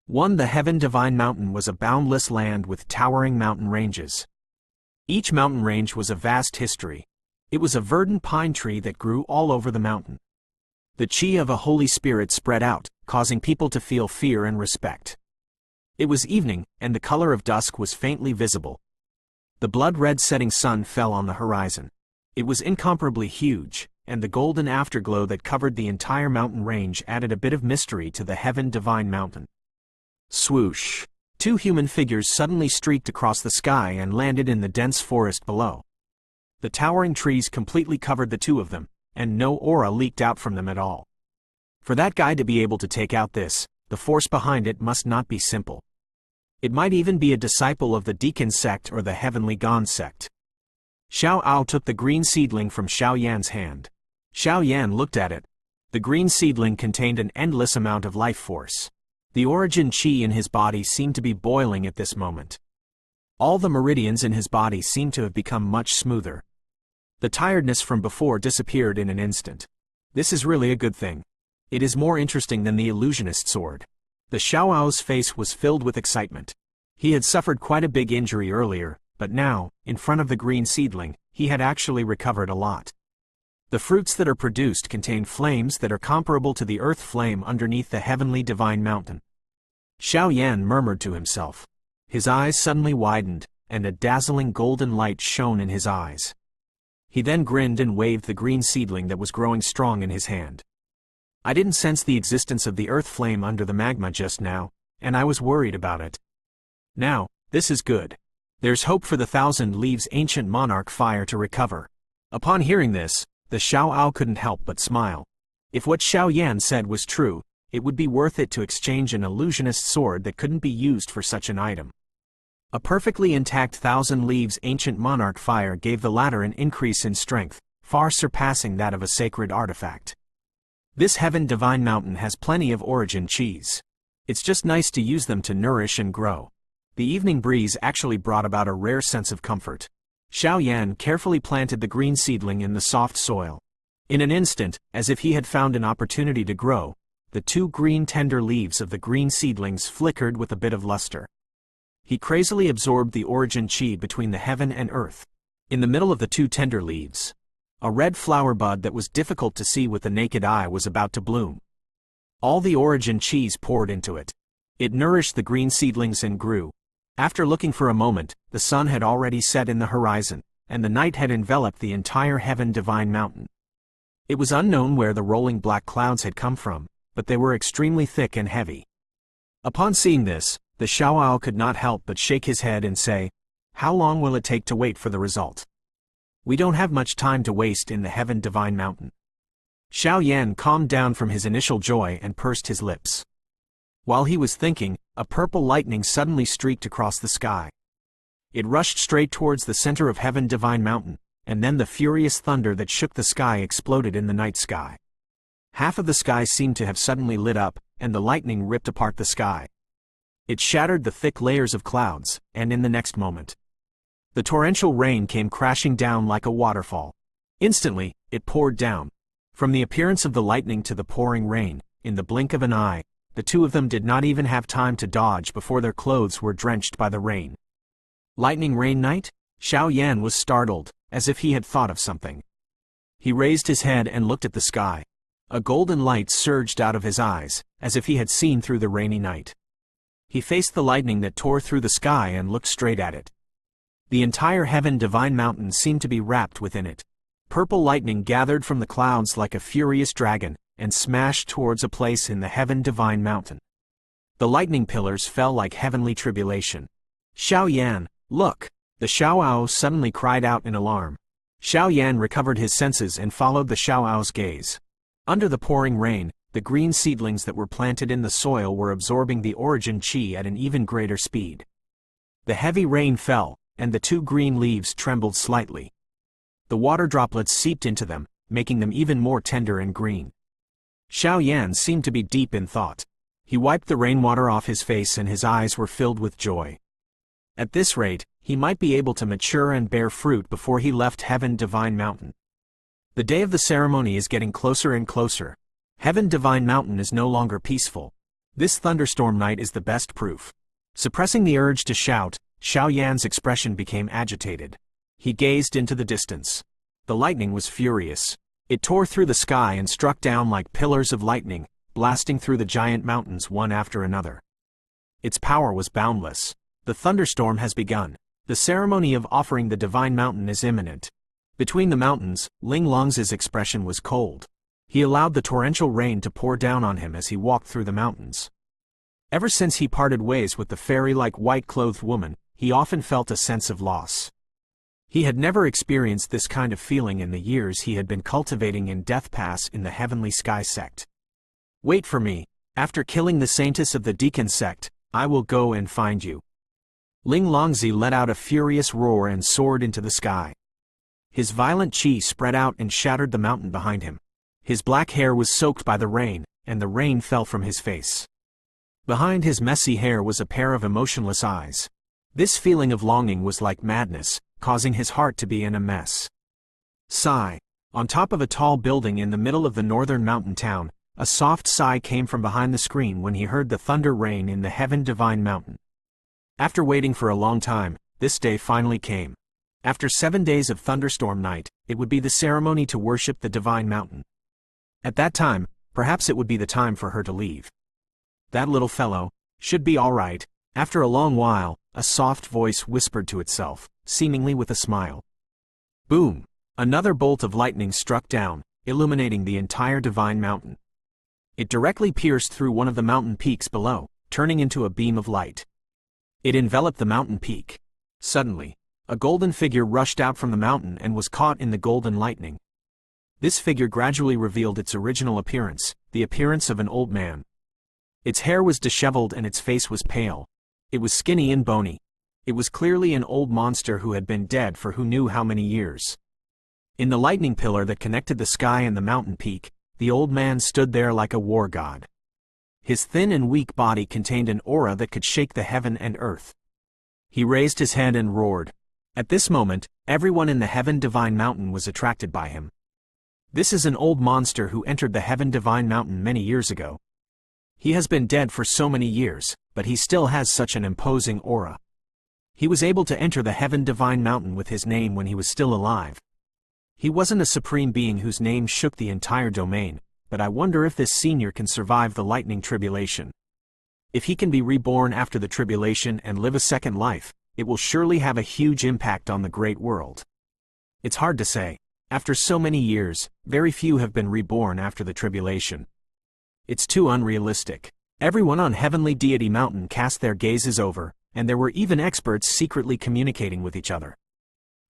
1. The Heaven Divine Mountain was a boundless land with towering mountain ranges. Each mountain range was a vast history. It was a verdant pine tree that grew all over the mountain. The chi of a Holy Spirit spread out, causing people to feel fear and respect. It was evening, and the color of dusk was faintly visible. The blood-red setting sun fell on the horizon. It was incomparably huge, and the golden afterglow that covered the entire mountain range added a bit of mystery to the Heaven Divine Mountain. Swoosh! 2 human figures suddenly streaked across the sky and landed in the dense forest below. The towering trees completely covered the 2 of them, and no aura leaked out from them at all. For that guy to be able to take out this, the force behind it must not be simple. It might even be a disciple of the Deacon sect or the Heavenly Gone sect. Xiao Ao took the green seedling from Xiao Yan's hand. Xiao Yan looked at it. The green seedling contained an endless amount of life force. The origin chi in his body seemed to be boiling at this moment. All the meridians in his body seemed to have become much smoother. The tiredness from before disappeared in an instant. This is really a good thing. It is more interesting than the illusionist sword. The Xiao Ao's face was filled with excitement. He had suffered quite a big injury earlier, but now, in front of the green seedling, he had actually recovered a lot. The fruits that are produced contain flames that are comparable to the earth flame underneath the Heavenly Divine Mountain. Xiao Yan murmured to himself. His eyes suddenly widened, and a dazzling golden light shone in his eyes. He then grinned and waved the green seedling that was growing strong in his hand. I didn't sense the existence of the earth flame under the magma just now, and I was worried about it. Now, this is good. There's hope for the 1,000 Leaves ancient monarch fire to recover. Upon hearing this, the Xiao Ao couldn't help but smile. If what Xiao Yan said was true, it would be worth it to exchange an illusionist sword that couldn't be used for such an item. A perfectly intact 1,000 Leaves ancient monarch fire gave the latter an increase in strength, far surpassing that of a sacred artifact. This Heaven Divine Mountain has plenty of origin chis. It's just nice to use them to nourish and grow. The evening breeze actually brought about a rare sense of comfort. Xiao Yan carefully planted the green seedling in the soft soil. In an instant, as if he had found an opportunity to grow, the 2 green tender leaves of the green seedlings flickered with a bit of luster. He crazily absorbed the origin chi between the heaven and earth. In the middle of the 2 tender leaves, a red flower bud that was difficult to see with the naked eye was about to bloom. All the origin chis poured into it. It nourished the green seedlings and grew. After looking for a moment, the sun had already set in the horizon, and the night had enveloped the entire Heaven Divine Mountain. It was unknown where the rolling black clouds had come from, but they were extremely thick and heavy. Upon seeing this, the Xiao Ao could not help but shake his head and say, "How long will it take to wait for the result? We don't have much time to waste in the Heaven Divine Mountain." Xiao Yan calmed down from his initial joy and pursed his lips. While he was thinking, a purple lightning suddenly streaked across the sky. It rushed straight towards the center of Heaven Divine Mountain, and then the furious thunder that shook the sky exploded in the night sky. Half of the sky seemed to have suddenly lit up, and the lightning ripped apart the sky. It shattered the thick layers of clouds, and in the next moment, the torrential rain came crashing down like a waterfall. Instantly, it poured down. From the appearance of the lightning to the pouring rain, in the blink of an eye, the 2 of them did not even have time to dodge before their clothes were drenched by the rain. Lightning rain night? Xiao Yan was startled, as if he had thought of something. He raised his head and looked at the sky. A golden light surged out of his eyes, as if he had seen through the rainy night. He faced the lightning that tore through the sky and looked straight at it. The entire Heaven Divine Mountain seemed to be wrapped within it. Purple lightning gathered from the clouds like a furious dragon, and smashed towards a place in the Heaven Divine Mountain. The lightning pillars fell like heavenly tribulation. "Xiao Yan, look!" The Xiao Ao suddenly cried out in alarm. Xiao Yan recovered his senses and followed the Xiao Ao's gaze. Under the pouring rain, the green seedlings that were planted in the soil were absorbing the origin chi at an even greater speed. The heavy rain fell, and the 2 green leaves trembled slightly. The water droplets seeped into them, making them even more tender and green. Xiao Yan seemed to be deep in thought. He wiped the rainwater off his face and his eyes were filled with joy. At this rate, he might be able to mature and bear fruit before he left Heaven Divine Mountain. The day of the ceremony is getting closer and closer. Heaven Divine Mountain is no longer peaceful. This thunderstorm night is the best proof. Suppressing the urge to shout, Xiao Yan's expression became agitated. He gazed into the distance. The lightning was furious. It tore through the sky and struck down like pillars of lightning, blasting through the giant mountains one after another. Its power was boundless. The thunderstorm has begun. The ceremony of offering the divine mountain is imminent. Between the mountains, Ling Long's expression was cold. He allowed the torrential rain to pour down on him as he walked through the mountains. Ever since he parted ways with the fairy-like white-clothed woman, he often felt a sense of loss. He had never experienced this kind of feeling in the years he had been cultivating in Death Pass in the Heavenly Sky sect. Wait for me. After killing the saintess of the Deacon sect, I will go and find you. Ling Longzi let out a furious roar and soared into the sky. His violent chi spread out and shattered the mountain behind him. His black hair was soaked by the rain, and the rain fell from his face. Behind his messy hair was a pair of emotionless eyes. This feeling of longing was like madness, causing his heart to be in a mess. Sigh. On top of a tall building in the middle of the northern mountain town, a soft sigh came from behind the screen when he heard the thunder rain in the Heaven Divine Mountain. After waiting for a long time, this day finally came. After 7 days of thunderstorm night, it would be the ceremony to worship the Divine Mountain. At that time, perhaps it would be the time for her to leave. That little fellow should be all right. After a long while, a soft voice whispered to itself, seemingly with a smile. Boom! Another bolt of lightning struck down, illuminating the entire Divine Mountain. It directly pierced through one of the mountain peaks below, turning into a beam of light. It enveloped the mountain peak. Suddenly, a golden figure rushed out from the mountain and was caught in the golden lightning. This figure gradually revealed its original appearance, the appearance of an old man. Its hair was disheveled and its face was pale. It was skinny and bony. It was clearly an old monster who had been dead for who knew how many years. In the lightning pillar that connected the sky and the mountain peak, the old man stood there like a war god. His thin and weak body contained an aura that could shake the heaven and earth. He raised his head and roared. At this moment, everyone in the Heaven Divine Mountain was attracted by him. This is an old monster who entered the Heaven Divine Mountain many years ago. He has been dead for so many years, but he still has such an imposing aura. He was able to enter the Heaven Divine Mountain with his name when he was still alive. He wasn't a supreme being whose name shook the entire domain, but I wonder if this senior can survive the lightning tribulation. If he can be reborn after the tribulation and live a second life, it will surely have a huge impact on the great world. It's hard to say. After so many years, very few have been reborn after the tribulation. It's too unrealistic. Everyone on Heavenly Deity Mountain cast their gazes over, and there were even experts secretly communicating with each other.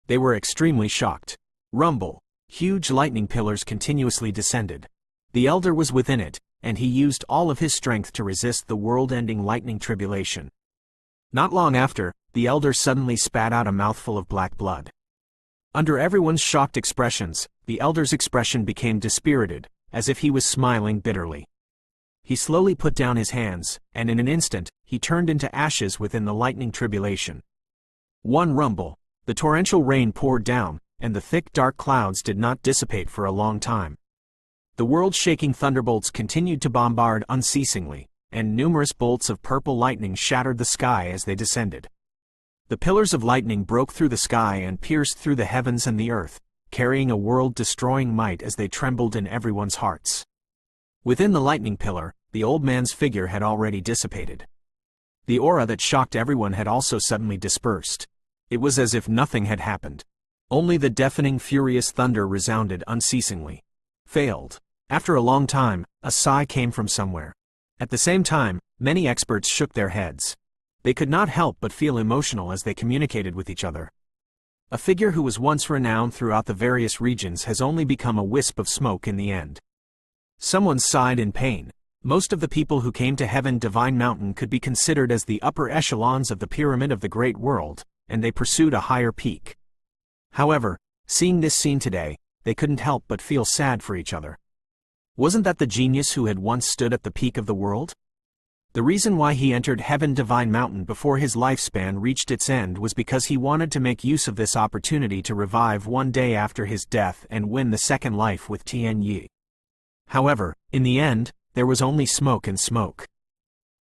They were extremely shocked. Rumble. Huge lightning pillars continuously descended. The elder was within it, and he used all of his strength to resist the world-ending lightning tribulation. Not long after, the elder suddenly spat out a mouthful of black blood. Under everyone's shocked expressions, the elder's expression became dispirited, as if he was smiling bitterly. He slowly put down his hands, and in an instant, he turned into ashes within the lightning tribulation. One rumble. The torrential rain poured down, and the thick dark clouds did not dissipate for a long time. The world-shaking thunderbolts continued to bombard unceasingly, and numerous bolts of purple lightning shattered the sky as they descended. The pillars of lightning broke through the sky and pierced through the heavens and the earth, carrying a world-destroying might as they trembled in everyone's hearts. Within the lightning pillar, the old man's figure had already dissipated. The aura that shocked everyone had also suddenly dispersed. It was as if nothing had happened. Only the deafening furious thunder resounded unceasingly. Failed. After a long time, a sigh came from somewhere. At the same time, many experts shook their heads. They could not help but feel emotional as they communicated with each other. A figure who was once renowned throughout the various regions has only become a wisp of smoke in the end. Someone sighed in pain. Most of the people who came to Heaven Divine Mountain could be considered as the upper echelons of the pyramid of the great world, and they pursued a higher peak. However, seeing this scene today, they couldn't help but feel sad for each other. Wasn't that the genius who had once stood at the peak of the world? The reason why he entered Heaven Divine Mountain before his lifespan reached its end was because he wanted to make use of this opportunity to revive one day after his death and win the second life with Tian Yi. However, in the end, there was only smoke and smoke.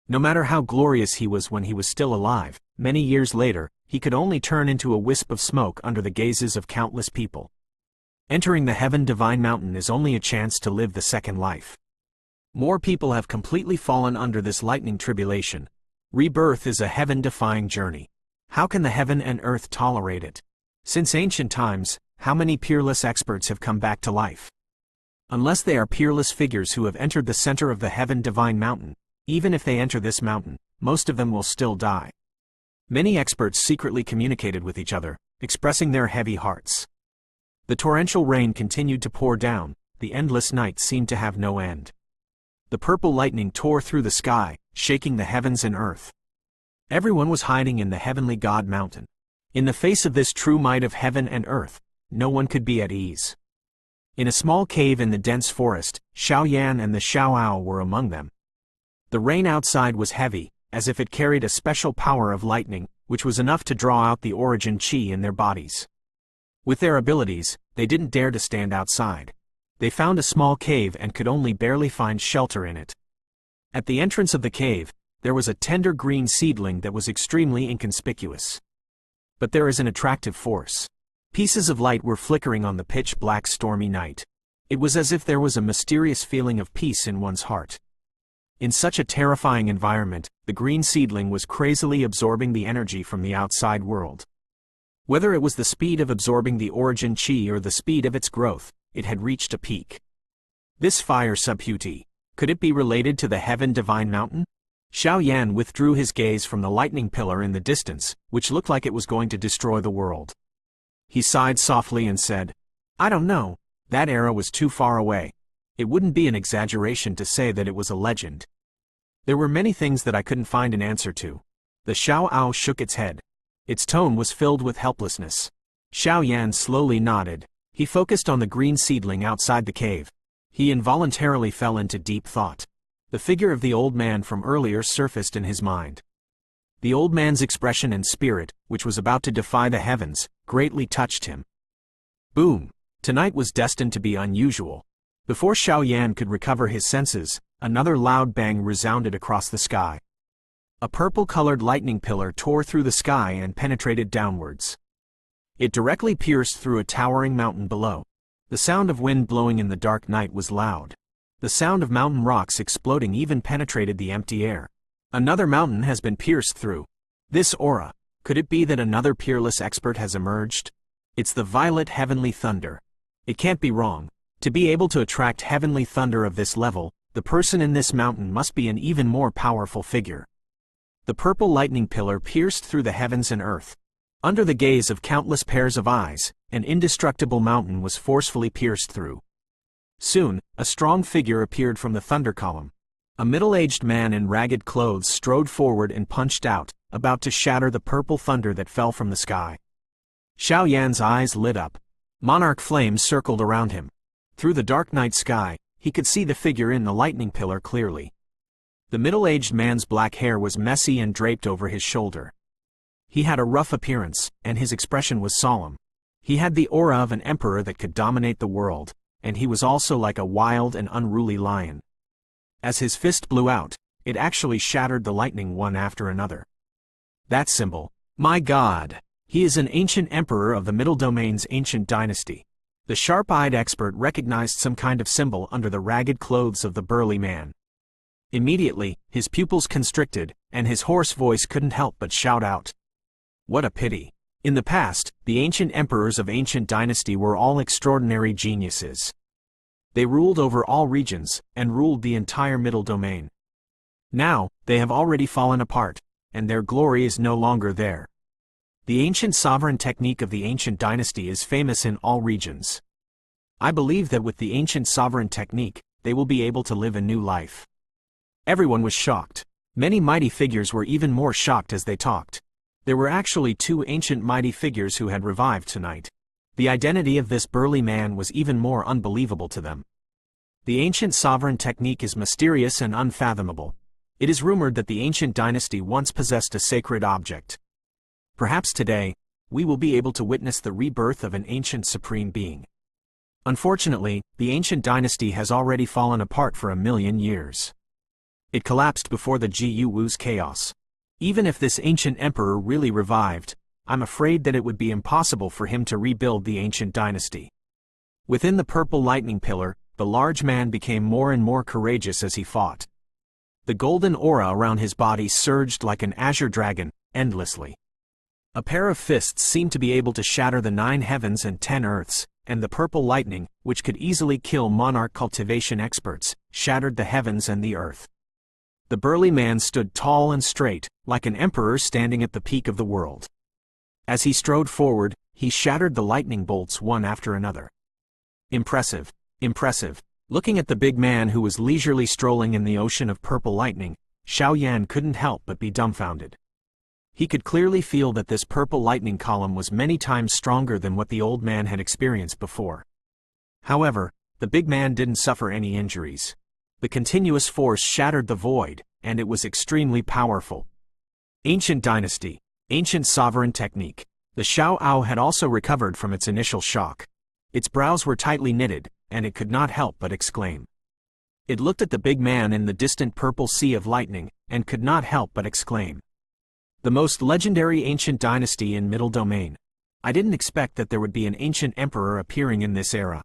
No matter how glorious he was when he was still alive, many years later, he could only turn into a wisp of smoke under the gazes of countless people. Entering the Heaven Divine Mountain is only a chance to live the second life. More people have completely fallen under this lightning tribulation. Rebirth is a heaven-defying journey. How can the heaven and earth tolerate it? Since ancient times, how many peerless experts have come back to life? Unless they are peerless figures who have entered the center of the Heaven Divine Mountain, even if they enter this mountain, most of them will still die. Many experts secretly communicated with each other, expressing their heavy hearts. The torrential rain continued to pour down, the endless night seemed to have no end. The purple lightning tore through the sky, shaking the heavens and earth. Everyone was hiding in the heavenly God mountain. In the face of this true might of heaven and earth, no one could be at ease. In a small cave in the dense forest, Xiao Yan and the Xiao Ao were among them. The rain outside was heavy, as if it carried a special power of lightning, which was enough to draw out the origin qi in their bodies. With their abilities, they didn't dare to stand outside. They found a small cave and could only barely find shelter in it. At the entrance of the cave, there was a tender green seedling that was extremely inconspicuous. But there is an attractive force. Pieces of light were flickering on the pitch-black stormy night. It was as if there was a mysterious feeling of peace in one's heart. In such a terrifying environment, the green seedling was crazily absorbing the energy from the outside world. Whether it was the speed of absorbing the origin qi or the speed of its growth, it had reached a peak. This fire subhuti, could it be related to the Heaven Divine Mountain? Xiao Yan withdrew his gaze from the lightning pillar in the distance, which looked like it was going to destroy the world. He sighed softly and said, "I don't know, that era was too far away. It wouldn't be an exaggeration to say that it was a legend. There were many things that I couldn't find an answer to." The Xiao Ao shook its head. Its tone was filled with helplessness. Xiao Yan slowly nodded. He focused on the green seedling outside the cave. He involuntarily fell into deep thought. The figure of the old man from earlier surfaced in his mind. The old man's expression and spirit, which was about to defy the heavens, greatly touched him. Boom! Tonight was destined to be unusual. Before Xiao Yan could recover his senses, another loud bang resounded across the sky. A purple-colored lightning pillar tore through the sky and penetrated downwards. It directly pierced through a towering mountain below. The sound of wind blowing in the dark night was loud. The sound of mountain rocks exploding even penetrated the empty air. Another mountain has been pierced through. This aura, could it be that another peerless expert has emerged? It's the violet heavenly thunder. It can't be wrong. To be able to attract heavenly thunder of this level, the person in this mountain must be an even more powerful figure. The purple lightning pillar pierced through the heavens and earth. Under the gaze of countless pairs of eyes, an indestructible mountain was forcefully pierced through. Soon, a strong figure appeared from the thunder column. A middle-aged man in ragged clothes strode forward and punched out, about to shatter the purple thunder that fell from the sky. Xiao Yan's eyes lit up. Monarch flames circled around him. Through the dark night sky, he could see the figure in the lightning pillar clearly. The middle-aged man's black hair was messy and draped over his shoulder. He had a rough appearance, and his expression was solemn. He had the aura of an emperor that could dominate the world, and he was also like a wild and unruly lion. As his fist blew out, it actually shattered the lightning one after another. That symbol, my God! He is an ancient emperor of the Middle Domain's ancient dynasty. The sharp-eyed expert recognized some kind of symbol under the ragged clothes of the burly man. Immediately, his pupils constricted, and his hoarse voice couldn't help but shout out. What a pity. In the past, the ancient emperors of ancient dynasty were all extraordinary geniuses. They ruled over all regions, and ruled the entire Middle Domain. Now, they have already fallen apart, and their glory is no longer there. The ancient sovereign technique of the ancient dynasty is famous in all regions. I believe that with the ancient sovereign technique, they will be able to live a new life. Everyone was shocked. Many mighty figures were even more shocked as they talked. There were actually two ancient mighty figures who had revived tonight. The identity of this burly man was even more unbelievable to them. The ancient sovereign technique is mysterious and unfathomable. It is rumored that the ancient dynasty once possessed a sacred object. Perhaps today, we will be able to witness the rebirth of an ancient supreme being. Unfortunately, the ancient dynasty has already fallen apart for 1,000,000 years. It collapsed before the Ji Wu's chaos. Even if this ancient emperor really revived, I'm afraid that it would be impossible for him to rebuild the ancient dynasty. Within the purple lightning pillar, the large man became more and more courageous as he fought. The golden aura around his body surged like an azure dragon, endlessly. A pair of fists seemed to be able to shatter the 9 heavens and 10 earths, and the purple lightning, which could easily kill monarch cultivation experts, shattered the heavens and the earth. The burly man stood tall and straight, like an emperor standing at the peak of the world. As he strode forward, he shattered the lightning bolts one after another. Impressive, impressive. Looking at the big man who was leisurely strolling in the ocean of purple lightning, Xiao Yan couldn't help but be dumbfounded. He could clearly feel that this purple lightning column was many times stronger than what the old man had experienced before. However, the big man didn't suffer any injuries. The continuous force shattered the void, and it was extremely powerful. Ancient dynasty, ancient sovereign technique. The Xiao Ao had also recovered from its initial shock. Its brows were tightly knitted, and it could not help but exclaim. It looked at the big man in the distant purple sea of lightning, and could not help but exclaim. The most legendary ancient dynasty in Middle Domain. I didn't expect that there would be an ancient emperor appearing in this era.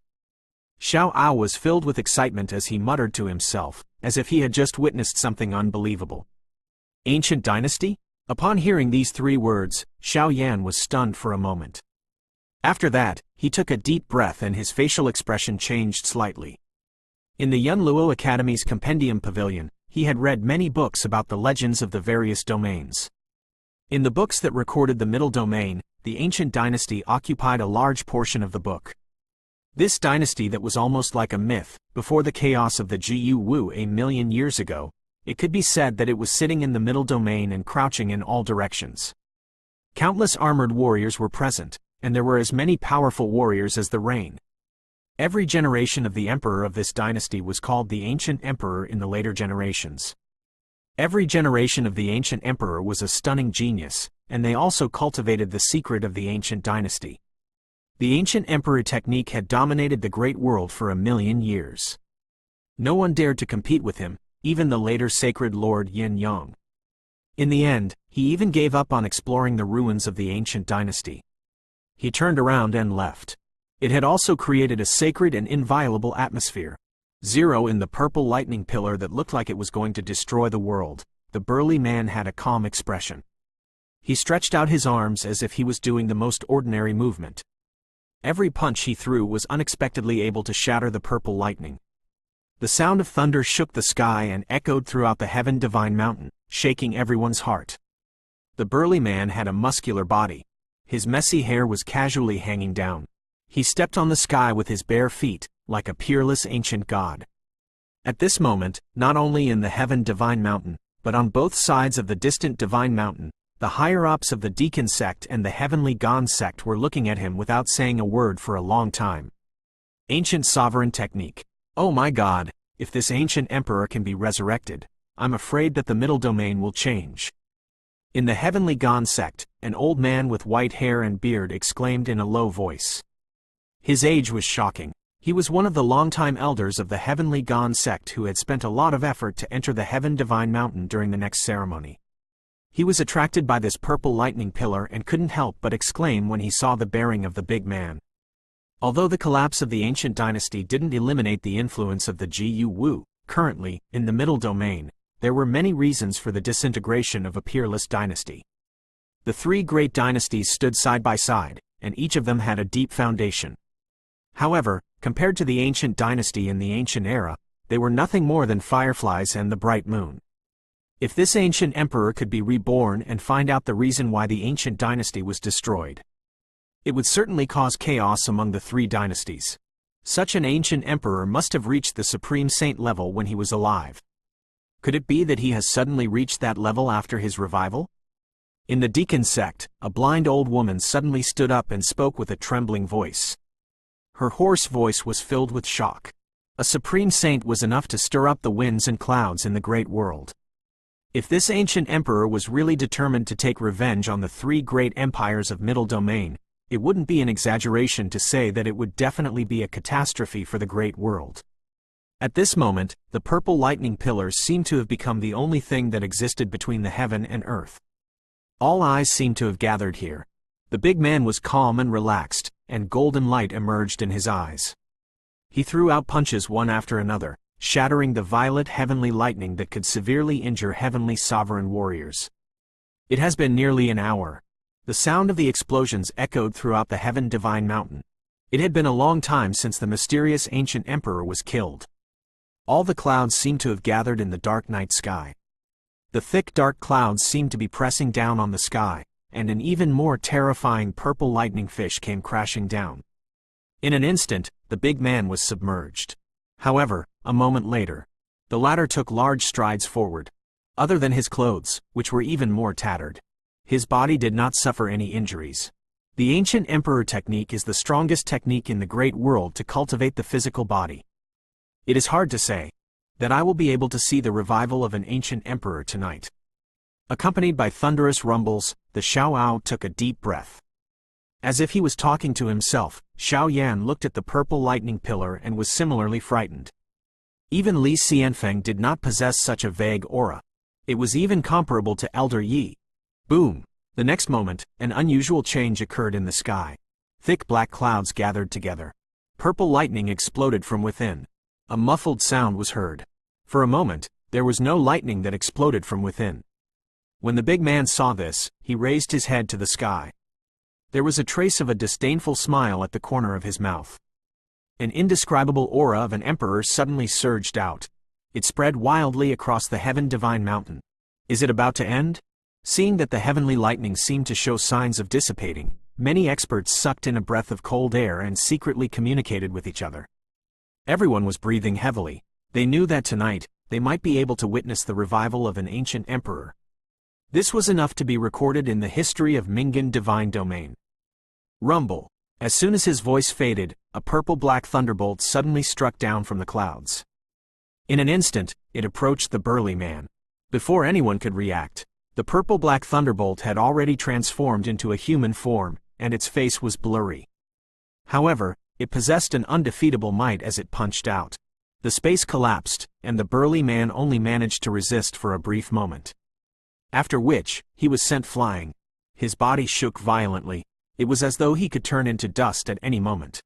Xiao Ao was filled with excitement as he muttered to himself, as if he had just witnessed something unbelievable. Ancient dynasty? Upon hearing these 3 words, Xiao Yan was stunned for a moment. After that, he took a deep breath and his facial expression changed slightly. In the Yunluo Academy's Compendium Pavilion, he had read many books about the legends of the various domains. In the books that recorded the Middle Domain, the ancient dynasty occupied a large portion of the book. This dynasty that was almost like a myth, before the chaos of the Ji Wu a million years ago, it could be said that it was sitting in the Middle Domain and crouching in all directions. Countless armored warriors were present, and there were as many powerful warriors as the reign. Every generation of the emperor of this dynasty was called the Ancient Emperor in the later generations. Every generation of the Ancient Emperor was a stunning genius, and they also cultivated the secret of the ancient dynasty. The Ancient Emperor technique had dominated the great world for a million years. No one dared to compete with him, even the later sacred Lord Yin Yang. In the end, he even gave up on exploring the ruins of the ancient dynasty. He turned around and left. It had also created a sacred and inviolable atmosphere. Zero in the purple lightning pillar that looked like it was going to destroy the world. The burly man had a calm expression. He stretched out his arms as if he was doing the most ordinary movement. Every punch he threw was unexpectedly able to shatter the purple lightning. The sound of thunder shook the sky and echoed throughout the heaven divine mountain, shaking everyone's heart. The burly man had a muscular body. His messy hair was casually hanging down. He stepped on the sky with his bare feet, like a peerless ancient god. At this moment, not only in the heaven divine mountain, but on both sides of the distant divine mountain, the higher-ups of the Deacon sect and the heavenly Gon sect were looking at him without saying a word for a long time. Ancient sovereign technique. Oh my God, if this ancient emperor can be resurrected, I'm afraid that the Middle Domain will change. In the heavenly Gon sect, an old man with white hair and beard exclaimed in a low voice. His age was shocking. He was one of the longtime elders of the heavenly Gon sect who had spent a lot of effort to enter the heaven divine mountain during the next ceremony. He was attracted by this purple lightning pillar and couldn't help but exclaim when he saw the bearing of the big man. Although the collapse of the ancient dynasty didn't eliminate the influence of the Ji Wu, currently, in the Middle Domain, there were many reasons for the disintegration of a peerless dynasty. The 3 great dynasties stood side by side, and each of them had a deep foundation. However, compared to the ancient dynasty in the ancient era, they were nothing more than fireflies and the bright moon. If this ancient emperor could be reborn and find out the reason why the ancient dynasty was destroyed, it would certainly cause chaos among the 3 dynasties. Such an ancient emperor must have reached the supreme saint level when he was alive. Could it be that he has suddenly reached that level after his revival? In the Deacon sect, a blind old woman suddenly stood up and spoke with a trembling voice. Her hoarse voice was filled with shock. A supreme saint was enough to stir up the winds and clouds in the great world. If this ancient emperor was really determined to take revenge on the 3 great empires of Middle Domain, it wouldn't be an exaggeration to say that it would definitely be a catastrophe for the great world. At this moment, the purple lightning pillars seemed to have become the only thing that existed between the heaven and earth. All eyes seemed to have gathered here. The big man was calm and relaxed, and golden light emerged in his eyes. He threw out punches one after another, shattering the violet heavenly lightning that could severely injure heavenly sovereign warriors. It has been nearly an hour. The sound of the explosions echoed throughout the heaven divine mountain. It had been a long time since the mysterious ancient emperor was killed. All the clouds seemed to have gathered in the dark night sky. The thick dark clouds seemed to be pressing down on the sky, and an even more terrifying purple lightning fish came crashing down. In an instant, the big man was submerged. However, a moment later, the latter took large strides forward. Other than his clothes, which were even more tattered, his body did not suffer any injuries. The ancient emperor technique is the strongest technique in the great world to cultivate the physical body. It is hard to say that I will be able to see the revival of an ancient emperor tonight. Accompanied by thunderous rumbles, the Xiao took a deep breath. As if he was talking to himself, Xiao Yan looked at the purple lightning pillar and was similarly frightened. Even Li Xianfeng did not possess such a vague aura. It was even comparable to Elder Yi. Boom! The next moment, an unusual change occurred in the sky. Thick black clouds gathered together. Purple lightning exploded from within. A muffled sound was heard. For a moment, there was no lightning that exploded from within. When the big man saw this, he raised his head to the sky. There was a trace of a disdainful smile at the corner of his mouth. An indescribable aura of an emperor suddenly surged out. It spread wildly across the heaven divine mountain. Is it about to end? Seeing that the heavenly lightning seemed to show signs of dissipating, many experts sucked in a breath of cold air and secretly communicated with each other. Everyone was breathing heavily. They knew that tonight, they might be able to witness the revival of an ancient emperor. This was enough to be recorded in the history of Mingan divine domain. Rumble. As soon as his voice faded, a purple-black thunderbolt suddenly struck down from the clouds. In an instant, it approached the burly man. Before anyone could react, the purple-black thunderbolt had already transformed into a human form, and its face was blurry. However, it possessed an undefeatable might as it punched out. The space collapsed, and the burly man only managed to resist for a brief moment. After which, he was sent flying. His body shook violently. It was as though he could turn into dust at any moment.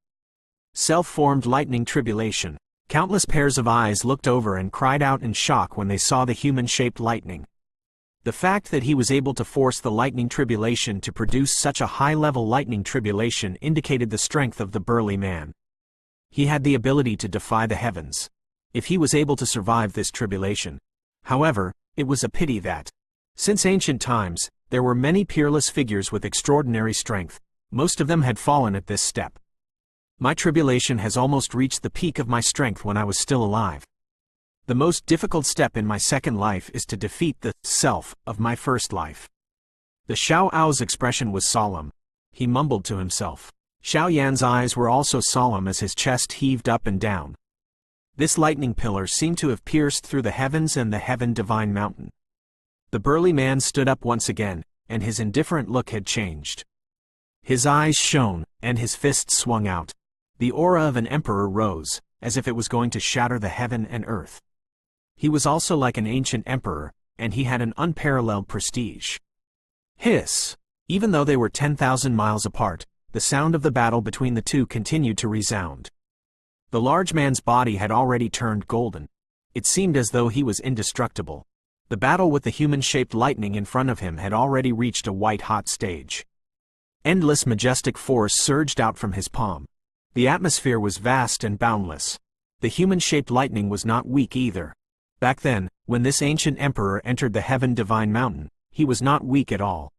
Self-formed lightning tribulation. Countless pairs of eyes looked over and cried out in shock when they saw the human-shaped lightning. The fact that he was able to force the lightning tribulation to produce such a high-level lightning tribulation indicated the strength of the burly man. He had the ability to defy the heavens. If he was able to survive this tribulation. However, it was a pity that, since ancient times, there were many peerless figures with extraordinary strength. Most of them had fallen at this step. My tribulation has almost reached the peak of my strength when I was still alive. The most difficult step in my second life is to defeat the self of my first life. The Xiao's expression was solemn. He mumbled to himself. Xiao Yan's eyes were also solemn as his chest heaved up and down. This lightning pillar seemed to have pierced through the heavens and the heaven divine mountain. The burly man stood up once again, and his indifferent look had changed. His eyes shone, and his fists swung out. The aura of an emperor rose, as if it was going to shatter the heaven and earth. He was also like an ancient emperor, and he had an unparalleled prestige. Hiss! Even though they were 10,000 miles apart, the sound of the battle between the two continued to resound. The large man's body had already turned golden. It seemed as though he was indestructible. The battle with the human-shaped lightning in front of him had already reached a white-hot stage. Endless majestic force surged out from his palm. The atmosphere was vast and boundless. The human-shaped lightning was not weak either. Back then, when this ancient emperor entered the heaven divine mountain, he was not weak at all.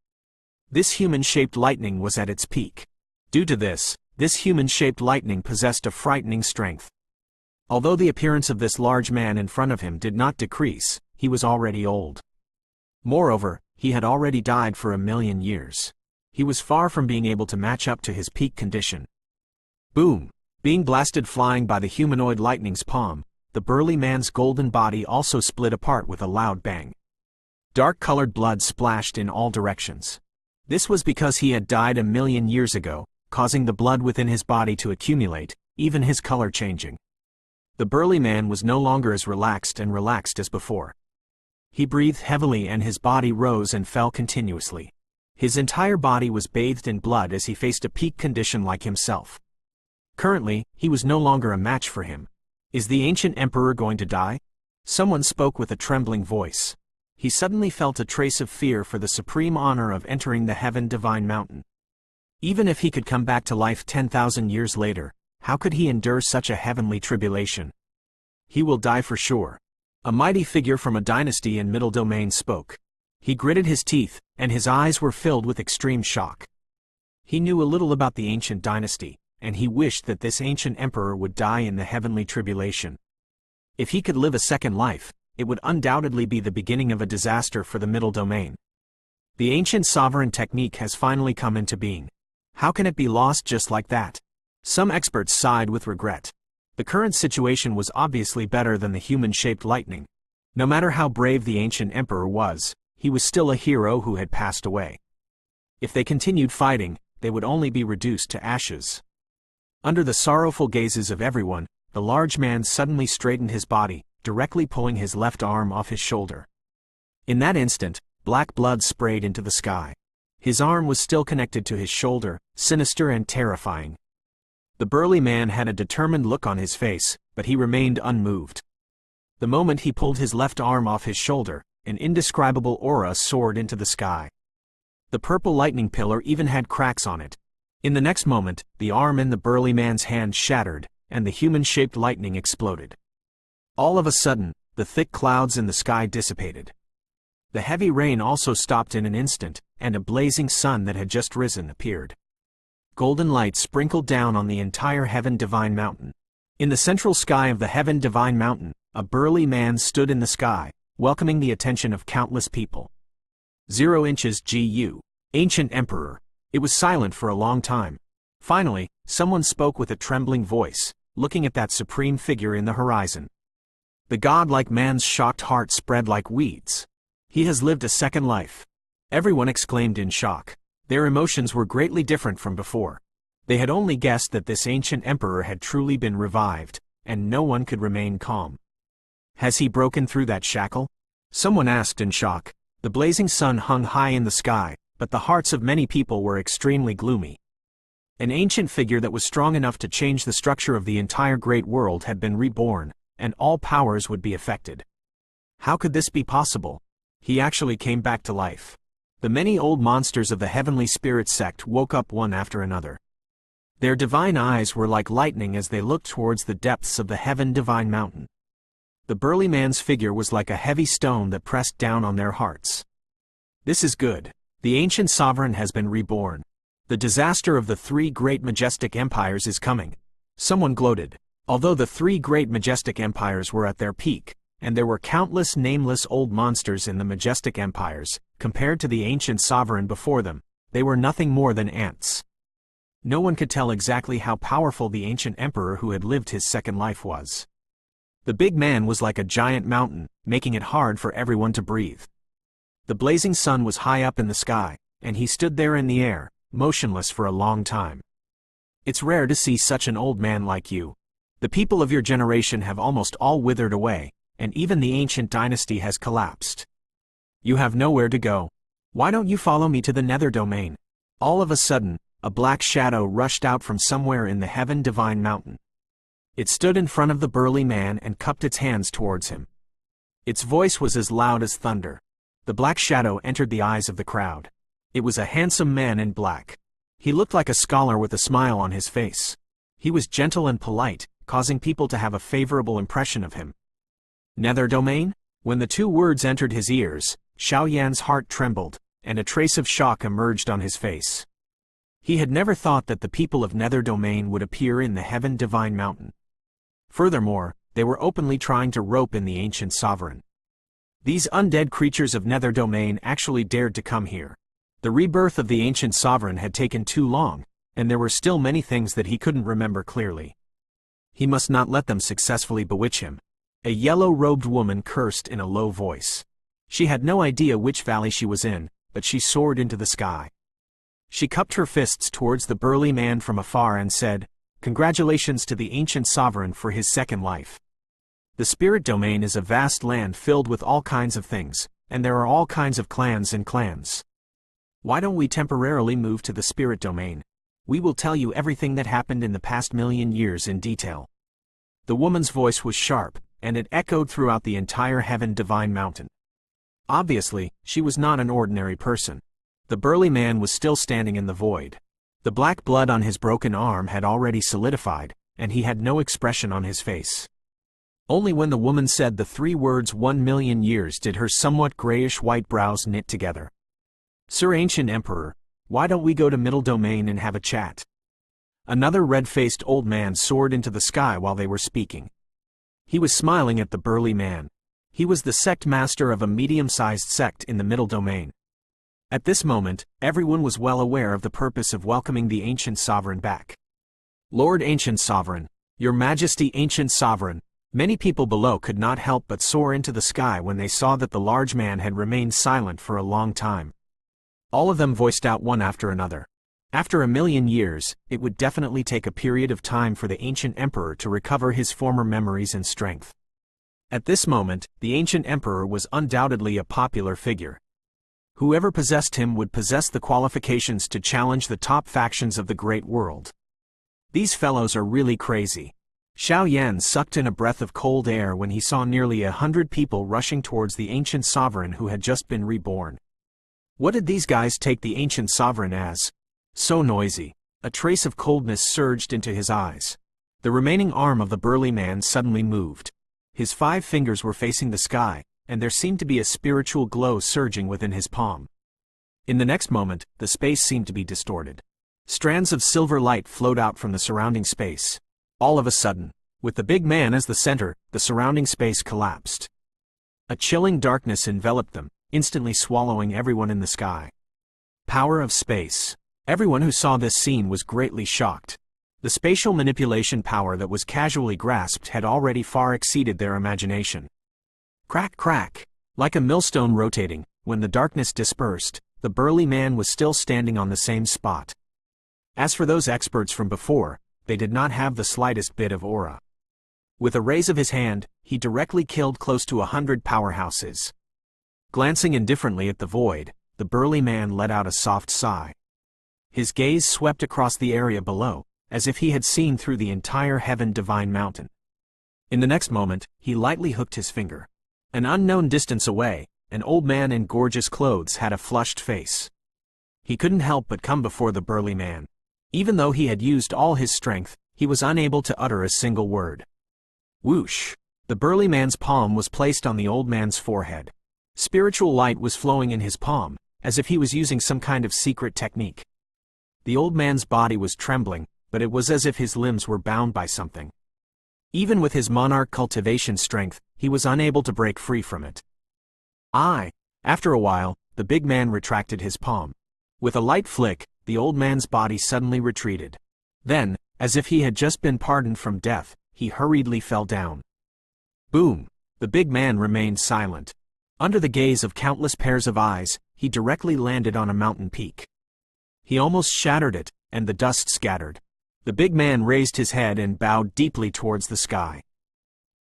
This human-shaped lightning was at its peak. Due to this human-shaped lightning possessed a frightening strength. Although the appearance of this large man in front of him did not decrease, he was already old. Moreover, he had already died for 1,000,000 years. He was far from being able to match up to his peak condition. Boom! Being blasted flying by the humanoid lightning's palm, the burly man's golden body also split apart with a loud bang. Dark-colored blood splashed in all directions. This was because he had died 1,000,000 years ago, causing the blood within his body to accumulate, even his color changing. The burly man was no longer as relaxed as before. He breathed heavily and his body rose and fell continuously. His entire body was bathed in blood as he faced a peak condition like himself. Currently, he was no longer a match for him. Is the ancient emperor going to die? Someone spoke with a trembling voice. He suddenly felt a trace of fear for the supreme honor of entering the Heaven Divine Mountain. Even if he could come back to life 10,000 years later, how could he endure such a heavenly tribulation? He will die for sure. A mighty figure from a dynasty in Middle Domain spoke. He gritted his teeth, and his eyes were filled with extreme shock. He knew a little about the ancient dynasty, and he wished that this ancient emperor would die in the heavenly tribulation. If he could live a second life, it would undoubtedly be the beginning of a disaster for the Middle Domain. The ancient sovereign technique has finally come into being. How can it be lost just like that? Some experts sighed with regret. The current situation was obviously better than the human-shaped lightning. No matter how brave the ancient emperor was, he was still a hero who had passed away. If they continued fighting, they would only be reduced to ashes. Under the sorrowful gazes of everyone, the large man suddenly straightened his body, directly pulling his left arm off his shoulder. In that instant, black blood sprayed into the sky. His arm was still connected to his shoulder, sinister and terrifying. The burly man had a determined look on his face, but he remained unmoved. The moment he pulled his left arm off his shoulder, an indescribable aura soared into the sky. The purple lightning pillar even had cracks on it. In the next moment, the arm in the burly man's hand shattered, and the human-shaped lightning exploded. All of a sudden, the thick clouds in the sky dissipated. The heavy rain also stopped in an instant, and a blazing sun that had just risen appeared. Golden light sprinkled down on the entire Heaven Divine Mountain. In the central sky of the Heaven Divine Mountain, a burly man stood in the sky, welcoming the attention of countless people. 0 inches GU. Ancient Emperor. It was silent for a long time. Finally, someone spoke with a trembling voice, looking at that supreme figure in the horizon. The godlike man's shocked heart spread like weeds. He has lived a second life. Everyone exclaimed in shock. Their emotions were greatly different from before. They had only guessed that this ancient emperor had truly been revived, and no one could remain calm. Has he broken through that shackle? Someone asked in shock. The blazing sun hung high in the sky, but the hearts of many people were extremely gloomy. An ancient figure that was strong enough to change the structure of the entire great world had been reborn, and all powers would be affected. How could this be possible? He actually came back to life. The many old monsters of the heavenly spirit sect woke up one after another. Their divine eyes were like lightning as they looked towards the depths of the Heaven Divine Mountain. The burly man's figure was like a heavy stone that pressed down on their hearts. This is good. The ancient sovereign has been reborn. The disaster of the 3 great majestic empires is coming. Someone gloated. Although the 3 great majestic empires were at their peak, and there were countless nameless old monsters in the majestic empires, compared to the ancient sovereign before them, they were nothing more than ants. No one could tell exactly how powerful the ancient emperor who had lived his second life was. The big man was like a giant mountain, making it hard for everyone to breathe. The blazing sun was high up in the sky, and he stood there in the air, motionless for a long time. It's rare to see such an old man like you. The people of your generation have almost all withered away, and even the ancient dynasty has collapsed. You have nowhere to go. Why don't you follow me to the Nether Domain? All of a sudden, a black shadow rushed out from somewhere in the Heaven Divine Mountain. It stood in front of the burly man and cupped its hands towards him. Its voice was as loud as thunder. The black shadow entered the eyes of the crowd. It was a handsome man in black. He looked like a scholar with a smile on his face. He was gentle and polite, causing people to have a favorable impression of him. Nether Domain? When the 2 words entered his ears, Xiao Yan's heart trembled, and a trace of shock emerged on his face. He had never thought that the people of Nether Domain would appear in the Heaven Divine Mountain. Furthermore, they were openly trying to rope in the ancient sovereign. These undead creatures of Nether Domain actually dared to come here. The rebirth of the ancient sovereign had taken too long, and there were still many things that he couldn't remember clearly. He must not let them successfully bewitch him. A yellow-robed woman cursed in a low voice. She had no idea which valley she was in, but she soared into the sky. She cupped her fists towards the burly man from afar and said, "Congratulations to the ancient sovereign for his second life. The spirit domain is a vast land filled with all kinds of things, and there are all kinds of clans and clans. Why don't we temporarily move to the spirit domain? We will tell you everything that happened in the past million years in detail. The woman's voice was sharp, and it echoed throughout the entire Heaven Divine Mountain. Obviously, she was not an ordinary person. The burly man was still standing in the void. The black blood on his broken arm had already solidified, and he had no expression on his face. Only when the woman said the 3 words 1,000,000 years did her somewhat grayish-white brows knit together. "Sir Ancient Emperor, why don't we go to Middle Domain and have a chat?" Another red-faced old man soared into the sky while they were speaking. He was smiling at the burly man. He was the sect master of a medium-sized sect in the Middle Domain. At this moment, everyone was well aware of the purpose of welcoming the Ancient Sovereign back. "Lord Ancient Sovereign, Your Majesty Ancient Sovereign," many people below could not help but soar into the sky when they saw that the large man had remained silent for a long time. All of them voiced out one after another. After 1,000,000 years, it would definitely take a period of time for the Ancient Emperor to recover his former memories and strength. At this moment, the Ancient Emperor was undoubtedly a popular figure. Whoever possessed him would possess the qualifications to challenge the top factions of the great world. These fellows are really crazy. Xiao Yan sucked in a breath of cold air when he saw nearly 100 people rushing towards the Ancient Sovereign who had just been reborn. What did these guys take the Ancient Sovereign as? So noisy. A trace of coldness surged into his eyes. The remaining arm of the burly man suddenly moved. His 5 fingers were facing the sky, and there seemed to be a spiritual glow surging within his palm. In the next moment, the space seemed to be distorted. Strands of silver light flowed out from the surrounding space. All of a sudden, with the big man as the center, the surrounding space collapsed. A chilling darkness enveloped them, instantly swallowing everyone in the sky. Power of space. Everyone who saw this scene was greatly shocked. The spatial manipulation power that was casually grasped had already far exceeded their imagination. Crack, crack. Like a millstone rotating, when the darkness dispersed, the burly man was still standing on the same spot. As for those experts from before, they did not have the slightest bit of aura. With a raise of his hand, he directly killed close to 100 powerhouses. Glancing indifferently at the void, the burly man let out a soft sigh. His gaze swept across the area below, as if he had seen through the entire Heaven Divine Mountain. In the next moment, he lightly hooked his finger. An unknown distance away, an old man in gorgeous clothes had a flushed face. He couldn't help but come before the burly man. Even though he had used all his strength, he was unable to utter a single word. Whoosh! The burly man's palm was placed on the old man's forehead. Spiritual light was flowing in his palm, as if he was using some kind of secret technique. The old man's body was trembling, but it was as if his limbs were bound by something. Even with his monarch cultivation strength, he was unable to break free from it. After a while, the big man retracted his palm. With a light flick, the old man's body suddenly retreated. Then, as if he had just been pardoned from death, he hurriedly fell down. Boom! The big man remained silent. Under the gaze of countless pairs of eyes, he directly landed on a mountain peak. He almost shattered it, and the dust scattered. The big man raised his head and bowed deeply towards the sky.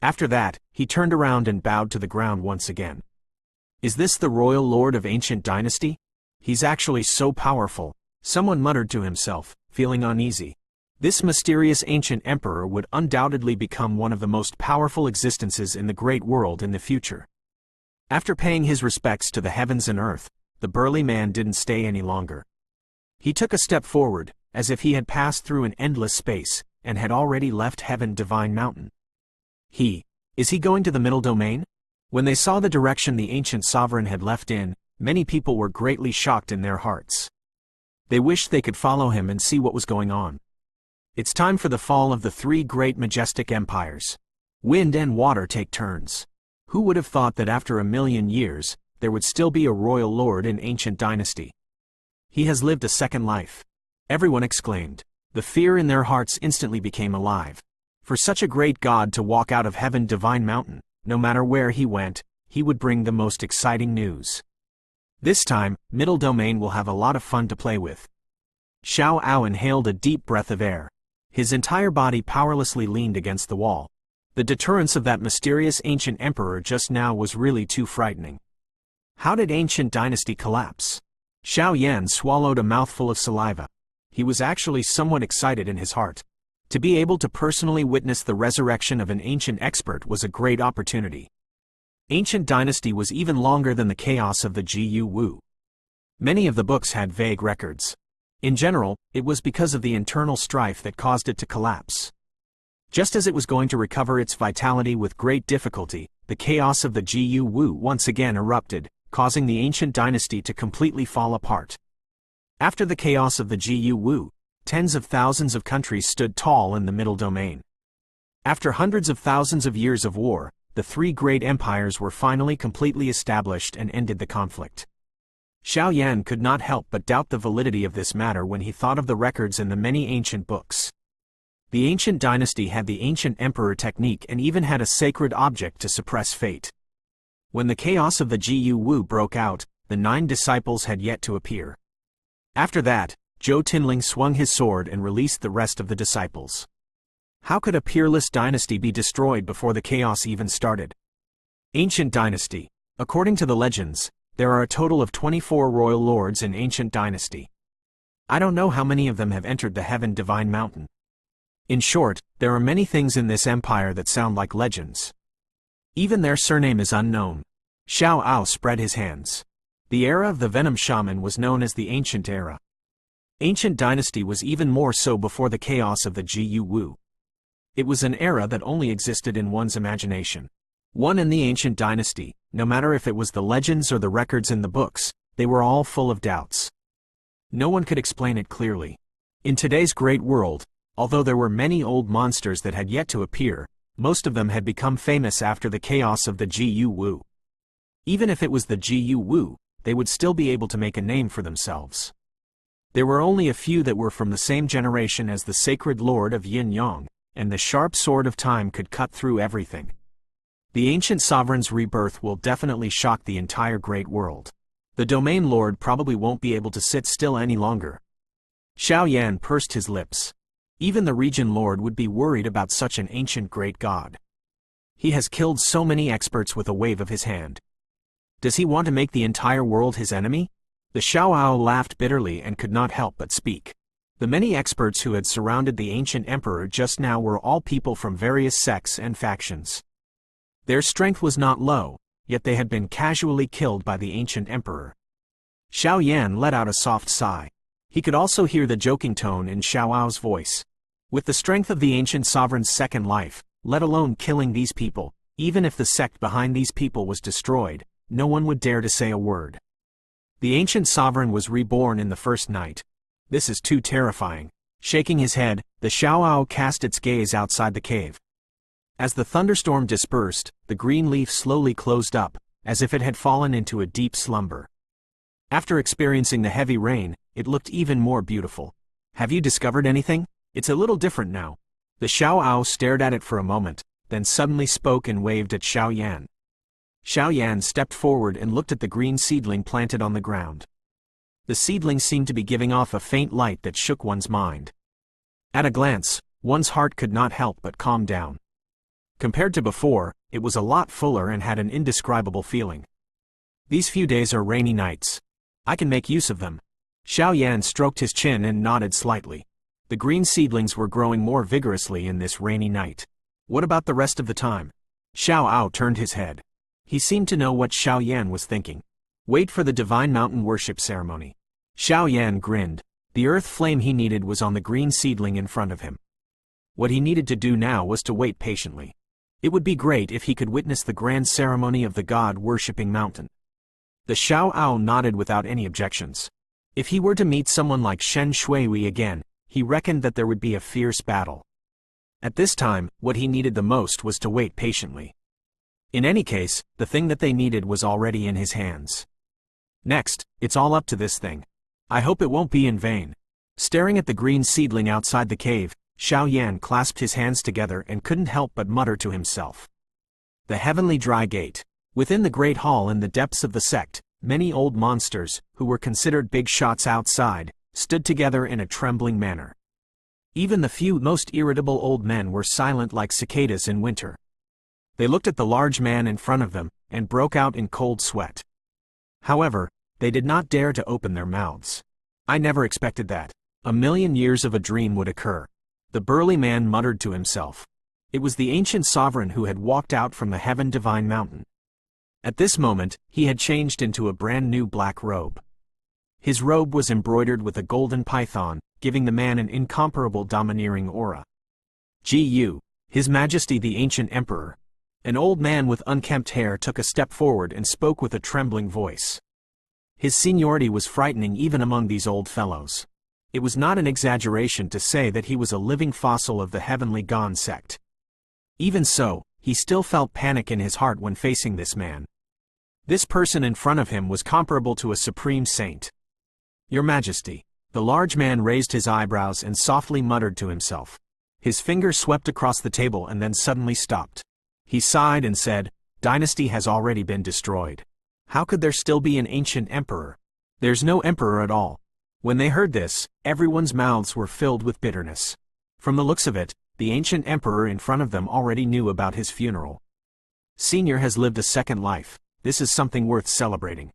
After that, he turned around and bowed to the ground once again. Is this the royal lord of ancient dynasty? He's actually so powerful, someone muttered to himself, feeling uneasy. This mysterious ancient emperor would undoubtedly become one of the most powerful existences in the great world in the future. After paying his respects to the heavens and earth, the burly man didn't stay any longer. He took a step forward, as if he had passed through an endless space, and had already left Heaven Divine Mountain. Is he going to the Middle Domain? When they saw the direction the ancient sovereign had left in, many people were greatly shocked in their hearts. They wished they could follow him and see what was going on. It's time for the fall of the 3 great majestic empires. Wind and water take turns. Who would have thought that after 1,000,000 years, there would still be a royal lord in ancient dynasty? He has lived a second life. Everyone exclaimed. The fear in their hearts instantly became alive. For such a great god to walk out of Heaven Divine Mountain, no matter where he went, he would bring the most exciting news. This time, Middle Domain will have a lot of fun to play with. Xiao Ao inhaled a deep breath of air. His entire body powerlessly leaned against the wall. The deterrence of that mysterious ancient emperor just now was really too frightening. How did ancient dynasty collapse? Xiao Yan swallowed a mouthful of saliva. He was actually somewhat excited in his heart. To be able to personally witness the resurrection of an ancient expert was a great opportunity. Ancient dynasty was even longer than the chaos of the Gu. Many of the books had vague records. In general, it was because of the internal strife that caused it to collapse. Just as it was going to recover its vitality with great difficulty, the chaos of the Gu once again erupted, causing the ancient dynasty to completely fall apart. After the chaos of the Gu, tens of thousands of countries stood tall in the middle domain. After hundreds of thousands of years of war, the three great empires were finally completely established and ended the conflict. Xiao Yan could not help but doubt the validity of this matter when he thought of the records in the many ancient books. The ancient dynasty had the ancient emperor technique and even had a sacred object to suppress fate. When the chaos of the Gu broke out, the 9 disciples had yet to appear. After that, Zhou Tinling swung his sword and released the rest of the disciples. How could a peerless dynasty be destroyed before the chaos even started? Ancient dynasty. According to the legends, there are a total of 24 royal lords in ancient dynasty. I don't know how many of them have entered the Heaven Divine Mountain. In short, there are many things in this empire that sound like legends. Even their surname is unknown. Xiao Ao spread his hands. The era of the Venom Shaman was known as the Ancient Era. Ancient dynasty was even more so before the chaos of the Gu. It was an era that only existed in one's imagination. One in the ancient dynasty, no matter if it was the legends or the records in the books, they were all full of doubts. No one could explain it clearly. In today's great world, although there were many old monsters that had yet to appear, most of them had become famous after the chaos of the Gu. Even if it was the Gu, they would still be able to make a name for themselves. There were only a few that were from the same generation as the sacred lord of Yin Yang, and the sharp sword of time could cut through everything. The ancient sovereign's rebirth will definitely shock the entire great world. The domain lord probably won't be able to sit still any longer. Xiao Yan pursed his lips. Even the region lord would be worried about such an ancient great god. He has killed so many experts with a wave of his hand. Does he want to make the entire world his enemy? The Xiaoao laughed bitterly and could not help but speak. The many experts who had surrounded the ancient emperor just now were all people from various sects and factions. Their strength was not low, yet they had been casually killed by the ancient emperor. Xiao Yan let out a soft sigh. He could also hear the joking tone in Xiaoao's voice. With the strength of the ancient sovereign's second life, let alone killing these people, even if the sect behind these people was destroyed, no one would dare to say a word. The ancient sovereign was reborn in the first night. This is too terrifying. Shaking his head, the Xiaoao cast its gaze outside the cave. As the thunderstorm dispersed, the green leaf slowly closed up, as if it had fallen into a deep slumber. After experiencing the heavy rain, it looked even more beautiful. Have you discovered anything? It's a little different now. The Xiaoao stared at it for a moment, then suddenly spoke and waved at Xiao Yan. Xiao Yan stepped forward and looked at the green seedling planted on the ground. The seedling seemed to be giving off a faint light that shook one's mind. At a glance, one's heart could not help but calm down. Compared to before, it was a lot fuller and had an indescribable feeling. These few days are rainy nights. I can make use of them. Xiao Yan stroked his chin and nodded slightly. The green seedlings were growing more vigorously in this rainy night. What about the rest of the time? Xiao Ao turned his head. He seemed to know what Xiao Yan was thinking. Wait for the divine mountain worship ceremony. Xiao Yan grinned. The earth flame he needed was on the green seedling in front of him. What he needed to do now was to wait patiently. It would be great if he could witness the grand ceremony of the god-worshipping mountain. The Xiaoao nodded without any objections. If he were to meet someone like Shen Shuiwei again, he reckoned that there would be a fierce battle. At this time, what he needed the most was to wait patiently. In any case, the thing that they needed was already in his hands. Next, it's all up to this thing. I hope it won't be in vain. Staring at the green seedling outside the cave, Xiao Yan clasped his hands together and couldn't help but mutter to himself. The heavenly dry gate. Within the great hall in the depths of the sect, many old monsters, who were considered big shots outside, stood together in a trembling manner. Even the few most irritable old men were silent like cicadas in winter. They looked at the large man in front of them, and broke out in cold sweat. However, they did not dare to open their mouths. I never expected that. 1,000,000 years of a dream would occur. The burly man muttered to himself. It was the ancient sovereign who had walked out from the Heaven Divine Mountain. At this moment, he had changed into a brand new black robe. His robe was embroidered with a golden python, giving the man an incomparable domineering aura. Gu, His Majesty the Ancient Emperor. An old man with unkempt hair took a step forward and spoke with a trembling voice. His seniority was frightening even among these old fellows. It was not an exaggeration to say that he was a living fossil of the Heavenly Gone sect. Even so, he still felt panic in his heart when facing this man. This person in front of him was comparable to a supreme saint. Your Majesty. The large man raised his eyebrows and softly muttered to himself. His finger swept across the table and then suddenly stopped. He sighed and said, Dynasty has already been destroyed. How could there still be an ancient emperor? There's no emperor at all. When they heard this, everyone's mouths were filled with bitterness. From the looks of it, the ancient emperor in front of them already knew about his funeral. Senior has lived a second life. This is something worth celebrating.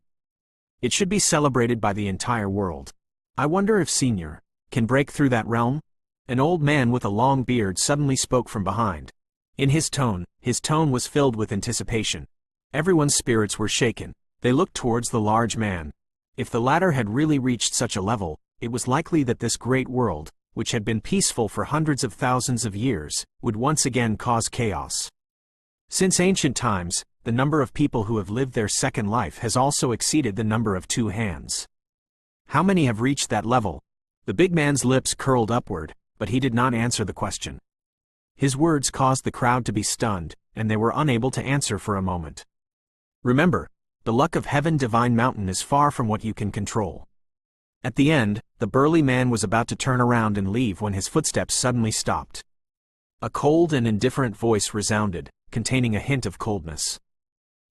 It should be celebrated by the entire world. I wonder if Senior can break through that realm? An old man with a long beard suddenly spoke from behind. In his tone was filled with anticipation. Everyone's spirits were shaken. They looked towards the large man. If the latter had really reached such a level, it was likely that this great world, which had been peaceful for hundreds of thousands of years, would once again cause chaos. Since ancient times, the number of people who have lived their second life has also exceeded the number of 2 hands. How many have reached that level? The big man's lips curled upward, but he did not answer the question. His words caused the crowd to be stunned, and they were unable to answer for a moment. Remember, the luck of Heaven Divine Mountain is far from what you can control. At the end, the burly man was about to turn around and leave when his footsteps suddenly stopped. A cold and indifferent voice resounded, containing a hint of coldness.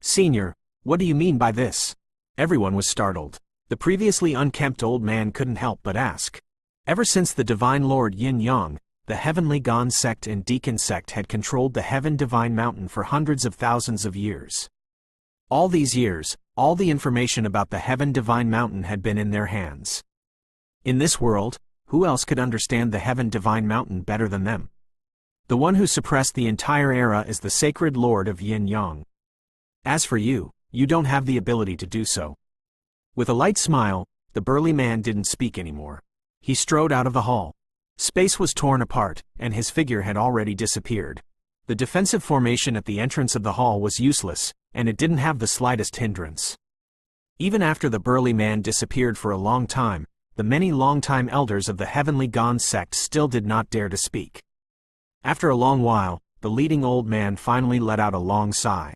Senior, what do you mean by this? Everyone was startled. The previously unkempt old man couldn't help but ask. Ever since the Divine Lord Yin Yang, the Heavenly Gone sect and Deacon sect had controlled the Heaven Divine Mountain for hundreds of thousands of years. All these years, all the information about the Heaven Divine Mountain had been in their hands. In this world, who else could understand the Heaven Divine Mountain better than them? The one who suppressed the entire era is the Sacred Lord of Yin Yang. As for you, you don't have the ability to do so. With a light smile, the burly man didn't speak anymore. He strode out of the hall. Space was torn apart, and his figure had already disappeared. The defensive formation at the entrance of the hall was useless, and it didn't have the slightest hindrance. Even after the burly man disappeared for a long time, the many long-time elders of the Heavenly Gone sect still did not dare to speak. After a long while, the leading old man finally let out a long sigh.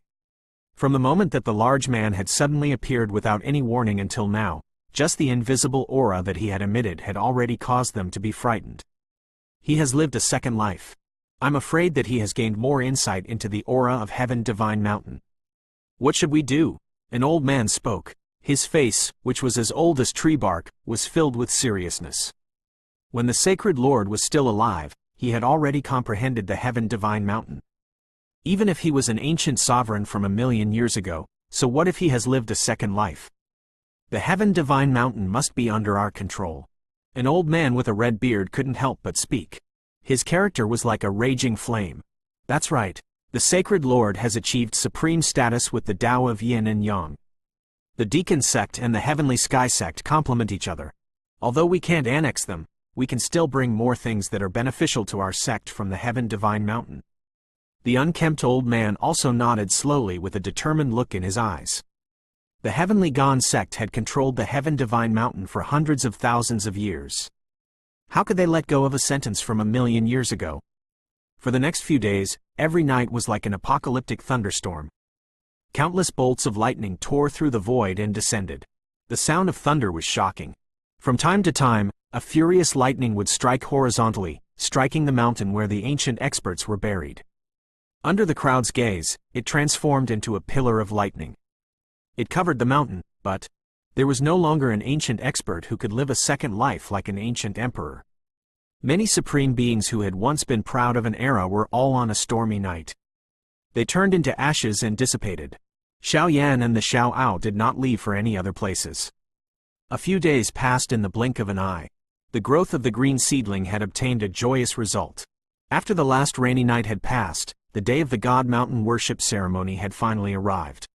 From the moment that the large man had suddenly appeared without any warning until now, just the invisible aura that he had emitted had already caused them to be frightened. He has lived a second life. I'm afraid that he has gained more insight into the aura of Heaven Divine Mountain. What should we do? An old man spoke. His face, which was as old as tree bark, was filled with seriousness. When the Sacred Lord was still alive, he had already comprehended the Heaven Divine Mountain. Even if he was an ancient sovereign from 1,000,000 years ago, so what if he has lived a second life? The Heaven Divine Mountain must be under our control. An old man with a red beard couldn't help but speak. His character was like a raging flame. That's right, the Sacred Lord has achieved supreme status with the Tao of Yin and Yang. The Deacon sect and the Heavenly Sky sect complement each other. Although we can't annex them, we can still bring more things that are beneficial to our sect from the Heaven Divine Mountain. The unkempt old man also nodded slowly with a determined look in his eyes. The Heavenly Gone sect had controlled the Heaven Divine Mountain for hundreds of thousands of years. How could they let go of a sentence from 1,000,000 years ago? For the next few days, every night was like an apocalyptic thunderstorm. Countless bolts of lightning tore through the void and descended. The sound of thunder was shocking. From time to time, a furious lightning would strike horizontally, striking the mountain where the ancient experts were buried. Under the crowd's gaze, it transformed into a pillar of lightning. It covered the mountain, but there was no longer an ancient expert who could live a second life like an ancient emperor. Many supreme beings who had once been proud of an era were all on a stormy night. They turned into ashes and dissipated. Xiao Yan and the Xiao Ao did not leave for any other places. A few days passed in the blink of an eye. The growth of the green seedling had obtained a joyous result. After the last rainy night had passed, the day of the God Mountain worship ceremony had finally arrived.